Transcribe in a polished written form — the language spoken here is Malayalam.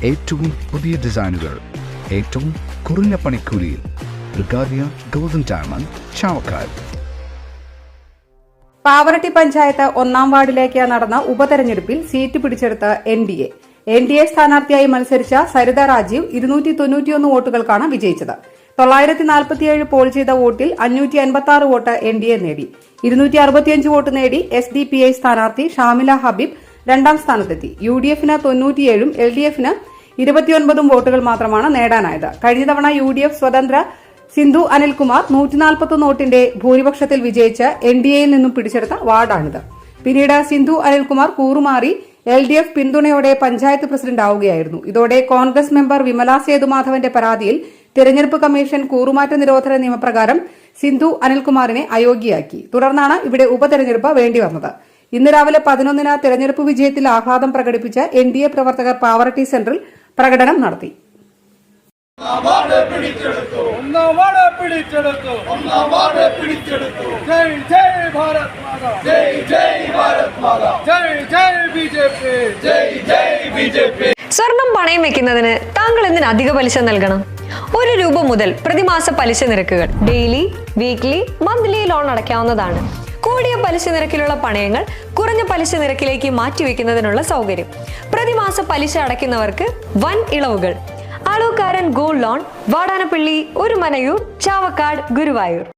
ഏറ്റവും പുതിയ ഡിസൈനുകൾ ഏറ്റവും കുറഞ്ഞ പണിക്കൂലിയിൽ ബ്രിഗാദിയ ഗോൾഡൻ ഡയമണ്ട് ചാവക്കാട്. പാവറട്ടി പഞ്ചായത്ത് 1-ാം വാർഡിലേക്ക് നടന്ന ഉപതെരഞ്ഞെടുപ്പിൽ സീറ്റ് പിടിച്ചെടുത്ത എൻഡിഎ സ്ഥാനാർത്ഥിയായി മത്സരിച്ച സരിത രാജീവ് 291 വോട്ടുകൾക്കാണ് വിജയിച്ചത്. 947 പോൾ ചെയ്ത വോട്ടിൽ 556 വോട്ട് എൻഡിഎ നേടി. 265 വോട്ട് നേടി SDPI സ്ഥാനാർത്ഥി ഷാമില ഹബീബ് 2-ാം സ്ഥാനത്തെത്തി. UDFന് 97ഉം LDFന് 29 വോട്ടുകൾ മാത്രമാണ് നേടാനായത്. കഴിഞ്ഞ തവണ UDF സ്വതന്ത്ര സിന്ധു അനിൽകുമാർ 141 വോട്ടിന്റെ ഭൂരിപക്ഷത്തിൽ വിജയിച്ച് എൻഡിഎയിൽ നിന്നും പിടിച്ചെടുത്ത വാർഡാണിത്. പിന്നീട് സിന്ധു അനിൽകുമാർ കൂറുമാറി LDF പിന്തുണയോടെ പഞ്ചായത്ത് പ്രസിഡന്റ് ആവുകയായിരുന്നു. ഇതോടെ കോൺഗ്രസ് മെമ്പർ വിമല സേതുമാധവന്റെ പരാതിയിൽ തെരഞ്ഞെടുപ്പ് കമ്മീഷൻ കൂറുമാറ്റ നിരോധന നിയമപ്രകാരം സിന്ധു അനിൽകുമാറിനെ അയോഗ്യയാക്കി. തുടർന്നാണ് ഇവിടെ ഉപതെരഞ്ഞെടുപ്പ് വേണ്ടിവന്നത്. ഇന്ന് രാവിലെ 11-ന് തെരഞ്ഞെടുപ്പ് വിജയത്തിൽ ആഹ്ലാദം പ്രകടിപ്പിച്ച NDA പ്രവർത്തകർ പാവറട്ടി സെന്ററിൽ പ്രകടനം നടത്തി. സ്വർണം പണയം വെക്കുന്നതിന് താങ്കൾ എന്തിന് അധിക പലിശ നൽകണം? 1 രൂപ മുതൽ പ്രതിമാസ പലിശ നിരക്കുകൾ ഡെയിലി, വീക്ക്ലി, മന്ത്ലി ലോൺ അടയ്ക്കാവുന്നതാണ്. കൂടിയ പലിശ നിരക്കിലുള്ള പണയങ്ങൾ കുറഞ്ഞ പലിശ നിരക്കിലേക്ക് മാറ്റിവെക്കുന്നതിനുള്ള സൗകര്യം. പ്രതിമാസ പലിശ അടയ്ക്കുന്നവർക്ക് വൻ ഇളവുകൾ. Alukkaran gold loan, Vadanappally, Orumanayur, Chavakkad, Guruvayur.